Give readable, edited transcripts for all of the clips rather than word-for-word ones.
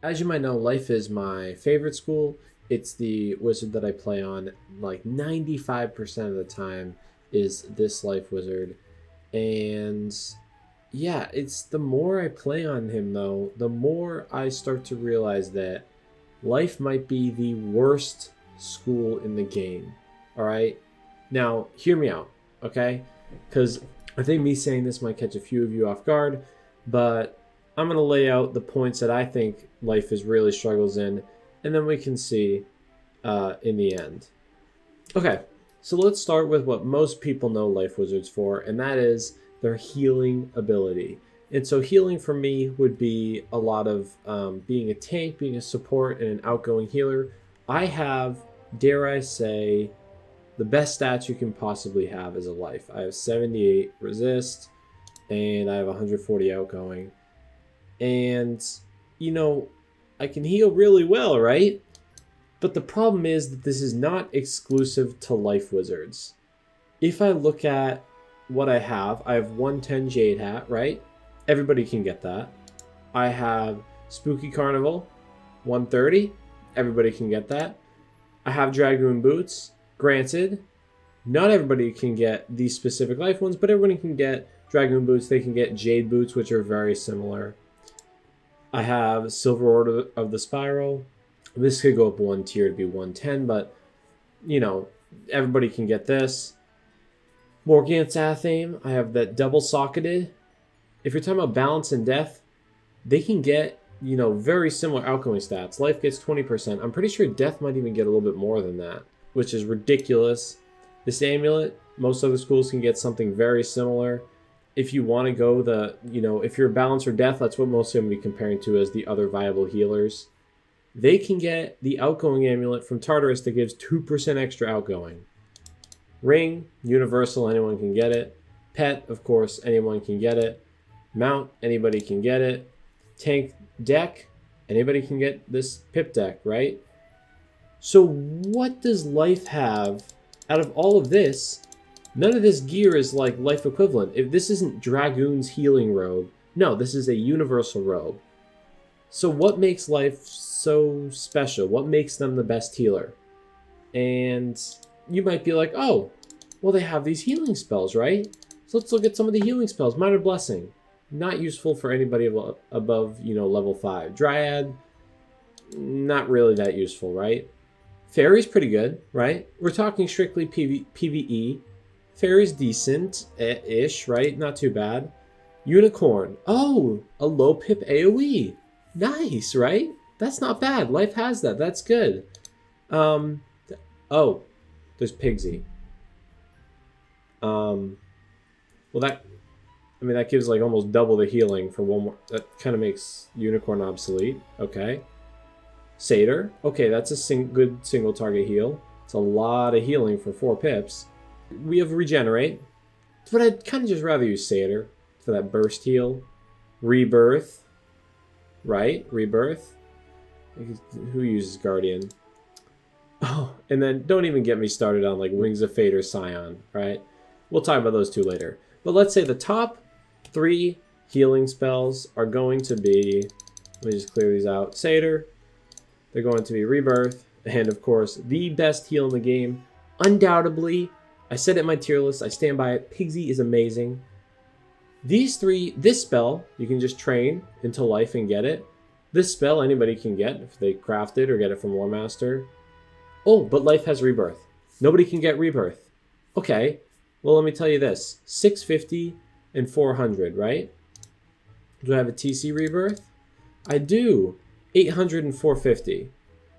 as you might know, Life is my favorite school. It's the wizard that I play on like 95% of the time is this Life wizard. And yeah, it's the more I play on him though, the more I start to realize that Life might be the worst school in the game. All right? Now, hear me out, okay? Cuz I think me saying this might catch a few of you off guard, but I'm going to lay out the points that I think Life is really struggles in, and then we can see in the end. Okay, so let's start with what most people know Life Wizards for, and that is their healing ability. And so healing for me would be a lot of being a tank, being a support, and an outgoing healer. I have, dare I say, the best stats you can possibly have as a Life. I have 78 resist, and I have 140 outgoing. And, you know, I can heal really well, right? But the problem is that this is not exclusive to Life Wizards. If I look at what I have 110 Jade Hat, right? Everybody can get that. I have Spooky Carnival, 130. Everybody can get that. I have Dragoon Boots. Granted, not everybody can get these specific Life ones, but everybody can get Dragoon Boots. They can get Jade Boots, which are very similar. I have Silver Order of the Spiral. This could go up one tier to be 110, but, you know, everybody can get this. Morgant's Athame, I have that double socketed. If you're talking about balance and death, they can get, you know, very similar outgoing stats. Life gets 20%. I'm pretty sure death might even get a little bit more than that, which is ridiculous. This amulet, most other schools can get something very similar. If you want to go the, you know, if you're balance or death, that's what most of them be comparing to as the other viable healers. They can get the outgoing amulet from Tartarus that gives 2% extra outgoing. Ring, universal, anyone can get it. Pet, of course, anyone can get it. Mount, anybody can get it. Tank deck, anybody can get this pip deck, right? So what does Life have out of all of this? None of this gear is like Life equivalent. If this isn't Dragoon's healing robe, no, this is a universal robe. So what makes Life so special? What makes them the best healer? And you might be like, oh, well, they have these healing spells, right? So let's look at some of the healing spells. Minor Blessing, not useful for anybody above, you know, level 5. Dryad, not really that useful, right? Fairy's pretty good, right? We're talking strictly PvE. Fairy's decent-ish, right? Not too bad. Unicorn. Oh, a low pip AoE. Nice, right? That's not bad. Life has that. That's good. Oh, there's Pigsy. Well, that gives like almost double the healing for one more. That kind of makes Unicorn obsolete. Okay. Satyr. Okay, that's a good single target heal. It's a lot of healing for 4 pips. We have Regenerate, but I'd kind of just rather use Satyr for that burst heal. Rebirth. Right? Rebirth. Who uses Guardian? Oh, and then don't even get me started on like Wings of Fate or Scion, right? We'll talk about those two later. But let's say the top 3 healing spells are going to be, let me just clear these out, Satyr, they're going to be Rebirth, and of course, the best heal in the game, undoubtedly, I said it in my tier list, I stand by it, Pigsy is amazing. These 3, this spell, you can just train into Life and get it. This spell, anybody can get if they craft it or get it from War Master. Oh, but Life has Rebirth. Nobody can get Rebirth. Okay, well, let me tell you this. 650 and 400, right? Do I have a TC Rebirth? I do. 800 and 450.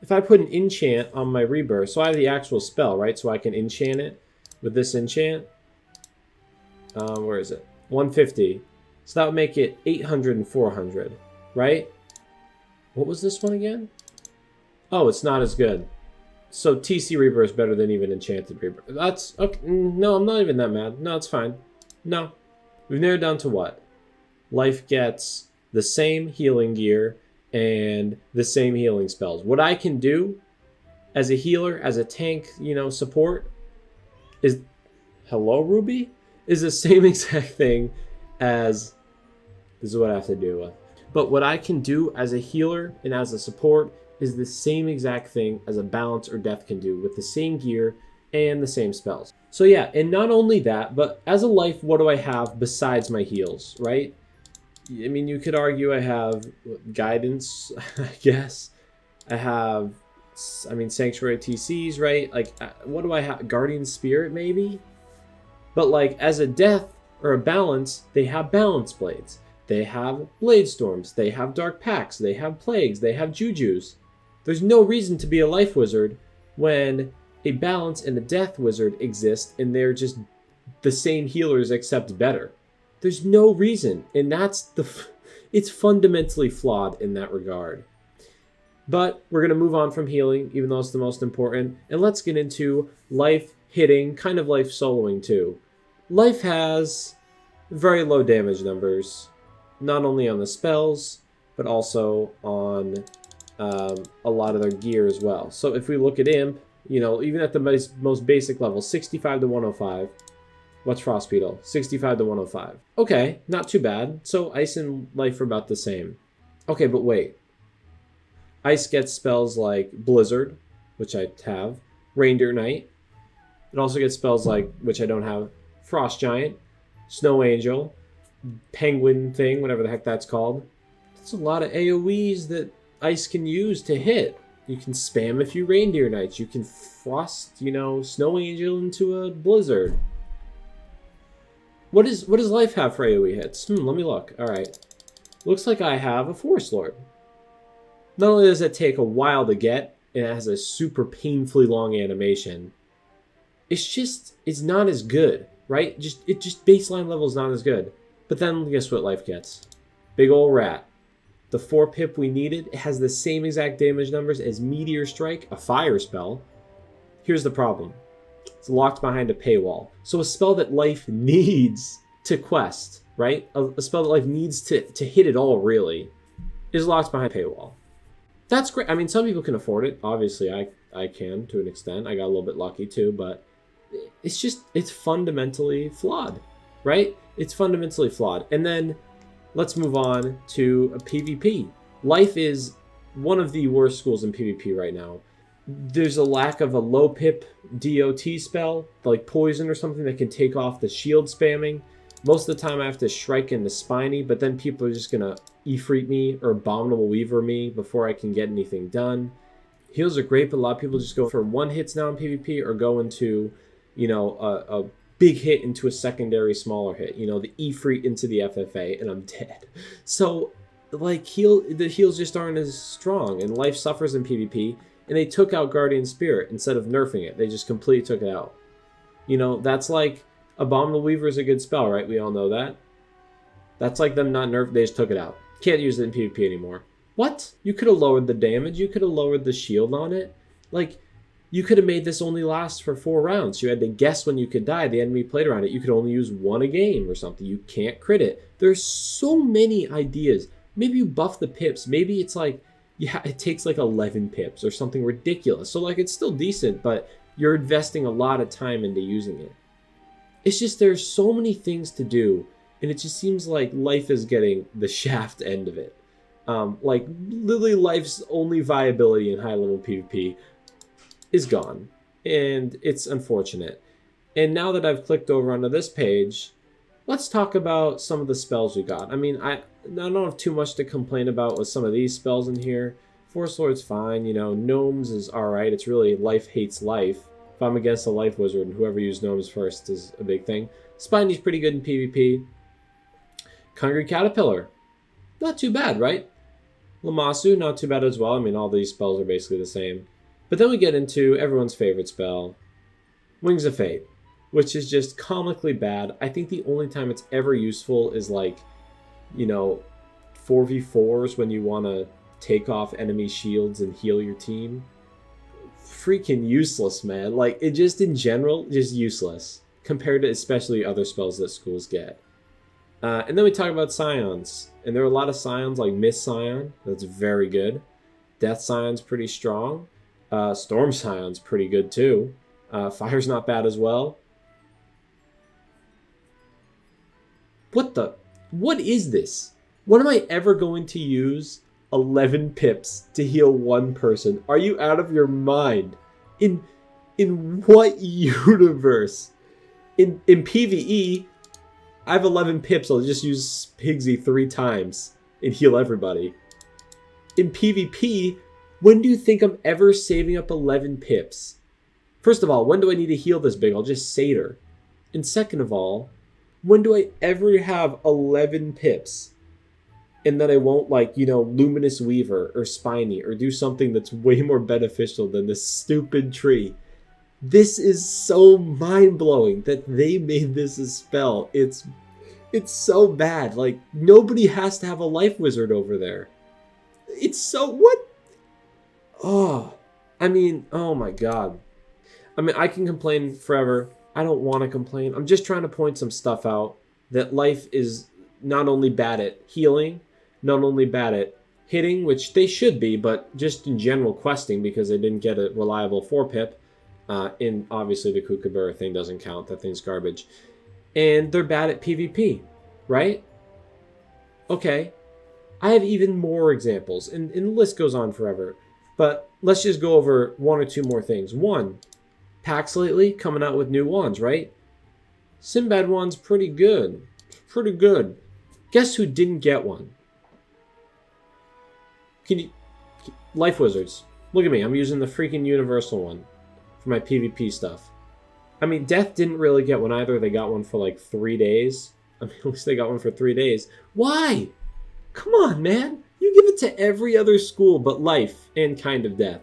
If I put an enchant on my Rebirth, so I have the actual spell, right? So I can enchant it with this enchant. Where is it? 150. So that would make it 800 and 400, right? What was this one again? Oh, it's not as good. So TC Rebirth is better than even Enchanted Rebirth. That's okay. No, I'm not even that mad. No, it's fine. No. We've narrowed down to what? Life gets the same healing gear and the same healing spells. What I can do as a healer, as a tank, you know, support, is, hello, Ruby? Is the same exact thing as, this is what I have to do with. But what I can do as a healer and as a support is the same exact thing as a balance or death can do with the same gear and the same spells. So yeah, and not only that, but as a life, what do I have besides my heals, right? I mean, you could argue I have guidance, I guess. I have, I mean, Sanctuary TCs, right? Like, what do I have? Guardian Spirit, maybe? But like, as a death or a balance, they have balance blades. They have blade storms. They have dark pacts. They have plagues. They have jujus. There's no reason to be a life wizard when a balance and a death wizard exist and they're just the same healers except better. There's no reason, and it's fundamentally flawed in that regard. But we're going to move on from healing, even though it's the most important, and let's get into life hitting, kind of life soloing too. Life has very low damage numbers, not only on the spells, but also on a lot of their gear as well. So if we look at Imp, you know, even at the most basic level, 65 to 105. What's Frost Beetle? 65 to 105. Okay, not too bad. So Ice and Life are about the same. Okay, but wait. Ice gets spells like Blizzard, which I have, Reindeer Knight. It also gets spells like, which I don't have, Frost Giant, Snow Angel, Penguin thing, whatever the heck that's called. That's a lot of AoEs that Ice can use to hit. You can spam a few Reindeer Knights. You can Frost, you know, Snow Angel into a Blizzard. What does Life have for AoE hits? Let me look. Alright. Looks like I have a Forest Lord. Not only does it take a while to get, and it has a super painfully long animation, it's not as good, right? It just baseline level is not as good. But then guess what Life gets? Big ol' rat. The 4 pip we needed. It has the same exact damage numbers as Meteor Strike, a fire spell. Here's the problem. It's locked behind a paywall. So a spell that Life needs to quest, right? A spell that Life needs to hit it all, really, is locked behind a paywall. That's great. I mean, some people can afford it. Obviously, I can to an extent. I got a little bit lucky too, but it's fundamentally flawed, right? It's fundamentally flawed. And then let's move on to a PvP. Life is one of the worst schools in PvP right now. There's a lack of a low pip DOT spell, like Poison or something that can take off the shield spamming. Most of the time I have to Shrike into Spiny, but then people are just going to Ifrit me or Abominable Weaver me before I can get anything done. Heals are great, but a lot of people just go for one hits now in PvP or go into, you know, a big hit into a secondary smaller hit. You know, the Ifrit into the FFA, and I'm dead. So, like, the heals just aren't as strong, and Life suffers in PvP, and they took out Guardian Spirit instead of nerfing it. They just completely took it out. You know, that's like Abominable Weaver is a good spell, right? We all know that. That's like them not nerfed, they just took it out. Can't use it in PvP anymore. What? You could have lowered the damage, you could have lowered the shield on it. Like, you could have made this only last for 4 rounds. You had to guess when you could die. The enemy played around it. You could only use 1 a game or something. You can't crit it. There's so many ideas. Maybe you buff the pips. Maybe it's like, yeah, it takes like 11 pips or something ridiculous. So like, it's still decent, but you're investing a lot of time into using it. It's just, there's so many things to do, and it just seems like Life is getting the shaft end of it. Like, literally Life's only viability in high-level PvP is gone, and it's unfortunate. And now that I've clicked over onto this page, let's talk about some of the spells we got. I mean, I don't have too much to complain about with some of these spells in here. Force Lord's fine, you know, Gnomes is alright. It's really Life hates Life. If I'm against a Life Wizard, and whoever used Gnomes first is a big thing. Spiny's pretty good in PvP. Conjuring Caterpillar, not too bad, right? Lammasu, not too bad as well. I mean, all these spells are basically the same. But then we get into everyone's favorite spell, Wings of Fate, which is just comically bad. I think the only time it's ever useful is like, you know, 4v4s when you want to take off enemy shields and heal your team. Freaking useless, man. Like, it just in general, just useless compared to especially other spells that schools get. And then we talk about Scions, and there are a lot of Scions like Mist Scion, that's very good. Death Scion's pretty strong. Storm Scion's pretty good too. Fire's not bad as well. What is this? When am I ever going to use 11 pips to heal one person? Are you out of your mind? In what universe? In PvE, I have 11 pips. I'll just use Pigsy 3 times and heal everybody. In PvP, when do you think I'm ever saving up 11 pips? First of all, when do I need to heal this big? I'll just Satyr. And second of all, when do I ever have 11 pips and then I won't, like, you know, Luminous Weaver or Spiny or do something that's way more beneficial than this stupid tree? This is so mind-blowing that they made this a spell. It's so bad. Like, nobody has to have a life wizard over there. It's so... what? Oh, I mean, oh my god. I mean, I can complain forever. I don't want to complain. I'm just trying to point some stuff out. That life is not only bad at healing, not only bad at hitting, which they should be, but just in general questing because they didn't get a reliable 4-pip. And obviously the Kookaburra thing doesn't count. That thing's garbage. And they're bad at PvP, right? Okay. I have even more examples, and the list goes on forever. But let's just go over one or two more things. One, packs lately coming out with new wands, right? Sinbad wand's pretty good. Pretty good. Guess who didn't get one? Life Wizards. Look at me. I'm using the freaking universal one for my PvP stuff. I mean, Death didn't really get one either. They got one for like 3 days. I mean, at least they got one for 3 days. Why? Come on, man. You give it to every other school but Life and kind of Death.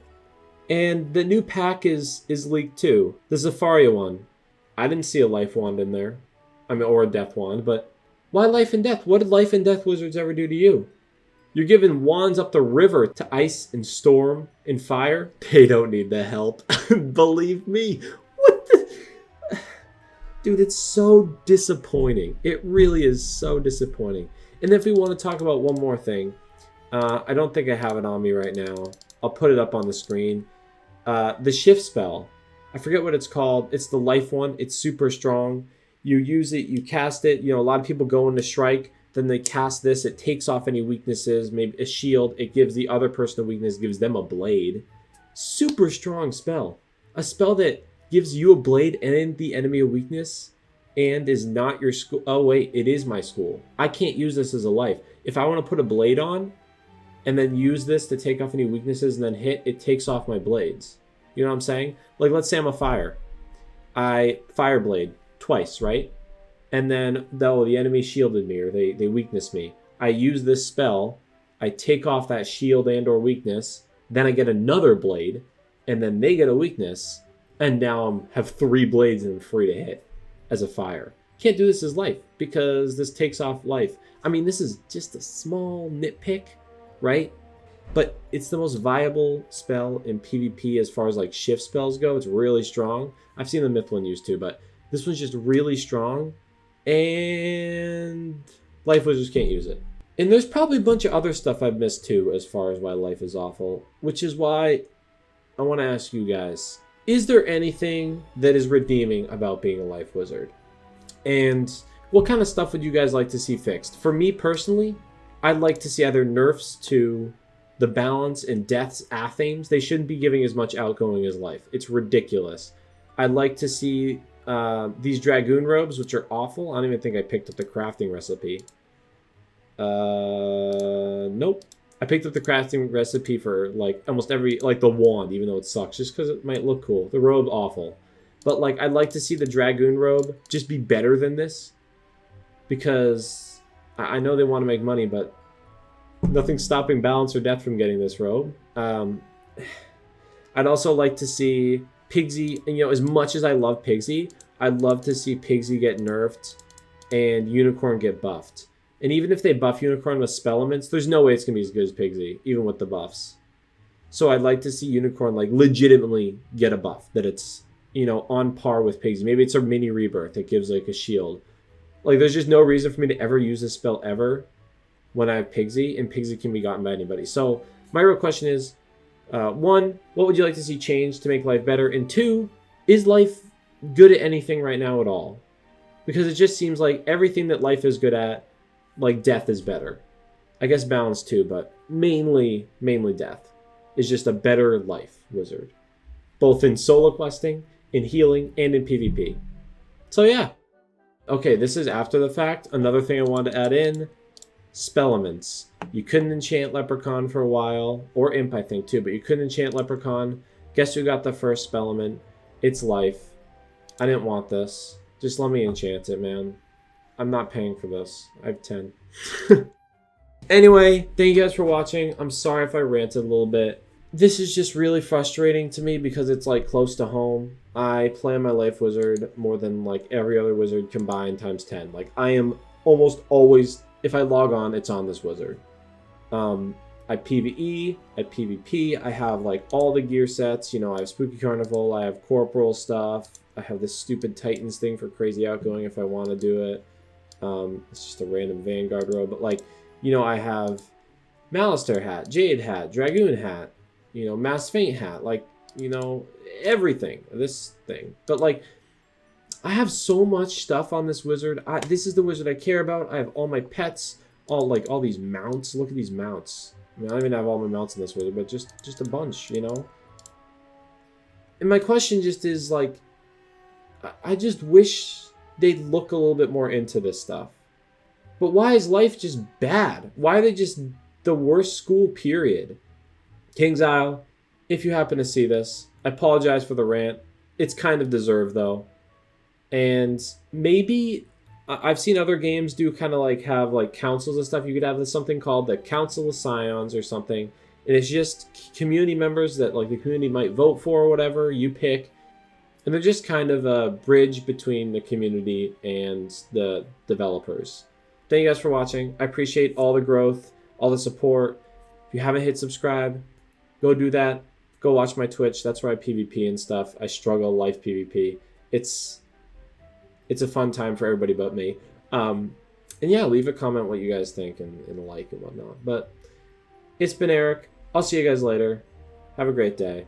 And the new pack is leaked too. The Zafaria one. I didn't see a Life wand in there. I mean, or a Death wand, but why Life and Death? What did Life and Death Wizards ever do to you? You're giving wands up the river to Ice and Storm and Fire. They don't need the help. Believe me. What the... Dude, it's so disappointing. It really is so disappointing. And if we want to talk about one more thing, I don't think I have it on me right now. I'll put it up on the screen. The Shift spell. I forget what it's called. It's the life one. It's super strong. You use it, you cast it. You know, a lot of people go into Strike. Then they cast this. It takes off any weaknesses. Maybe a shield. It gives the other person a weakness. Gives them a blade. Super strong spell. A spell that gives you a blade and the enemy a weakness. And is not your school. Oh, wait. It is my school. I can't use this as a life. If I want to put a blade on and then use this to take off any weaknesses and then hit, it takes off my blades. You know what I'm saying? Like, let's say I'm a fire. I fire blade twice, right? And then, though, the enemy shielded me or they weakness me. I use this spell. I take off that shield and or weakness. Then I get another blade. And then they get a weakness. And now I have 3 blades and I'm free to hit as a fire. Can't do this as life because this takes off life. I mean, this is just a small nitpick, right? But it's the most viable spell in PvP as far as like shift spells go. It's really strong. I've seen the Myth one used too, but this one's just really strong. And Life Wizards can't use it. And there's probably a bunch of other stuff I've missed too as far as why life is awful. Which is why I want to ask you guys, is there anything that is redeeming about being a Life Wizard? And what kind of stuff would you guys like to see fixed? For me personally, I'd like to see either nerfs to the balance and Death's Athames. They shouldn't be giving as much outgoing as life. It's ridiculous. I'd like to see these Dragoon robes, which are awful. I don't even think I picked up the crafting recipe. Nope. I picked up the crafting recipe for like almost every, like the wand, even though it sucks, just because it might look cool. The robe, awful. But like, I'd like to see the Dragoon robe just be better than this. Because I know they want to make money, but nothing's stopping Balance or Death from getting this robe. I'd also like to see Pigsy, and you know, as much as I love Pigsy, I'd love to see Pigsy get nerfed and Unicorn get buffed. And even if they buff Unicorn with spell elements, there's no way it's going to be as good as Pigsy, even with the buffs. So I'd like to see Unicorn like legitimately get a buff, that it's, you know, on par with Pigsy. Maybe it's a mini rebirth that gives like a shield. Like, there's just no reason for me to ever use this spell ever when I have Pigsy, and Pigsy can be gotten by anybody. So my real question is, 1, what would you like to see changed to make life better? And 2, is life good at anything right now at all? Because it just seems like everything that life is good at, like Death is better. I guess balance too, but mainly death. Is just a better life wizard. Both in solo questing, in healing, and in PvP. So yeah. Okay, this is after the fact. Another thing I wanted to add in, spell elements. You couldn't enchant Leprechaun for a while, or Imp I think too, but you couldn't enchant Leprechaun. Guess who got the first spell element? It's life. I didn't want this. Just let me enchant it, man. I'm not paying for this. I have 10. Anyway, thank you guys for watching. I'm sorry if I ranted a little bit. This is just really frustrating to me because it's like close to home. I play on my Life Wizard more than like every other wizard combined times 10. Like I am almost always, if I log on, it's on this wizard. I PvE, I PvP, I have like all the gear sets. You know, I have Spooky Carnival, I have Corporal stuff. I have this stupid Titans thing for Crazy Outgoing if I want to do it. It's just a random Vanguard robe. But like, you know, I have Malistaire hat, Jade hat, Dragoon hat, you know, Mass Feint hat, like, you know, everything, this thing. But like, I have so much stuff on this wizard. This is the wizard I care about. I have all my pets, all these mounts. Look at these mounts. I mean, I don't even have all my mounts in this wizard, but just a bunch, you know? And my question just is like, I just wish they'd look a little bit more into this stuff. But why is life just bad? Why are they just the worst school, period? King's Isle, if you happen to see this, I apologize for the rant. It's kind of deserved, though. And maybe I've seen other games do kind of like have like councils and stuff. You could have something called the Council of Scions or something. And it's just community members that like the community might vote for or whatever. You pick. And they're just kind of a bridge between the community and the developers. Thank you guys for watching. I appreciate all the growth, all the support. If you haven't hit subscribe, go do that. Go watch my Twitch. That's where I PvP and stuff. I struggle life PvP. It's a fun time for everybody but me. And yeah, leave a comment what you guys think and a like and whatnot. But it's been Eric. I'll see you guys later. Have a great day.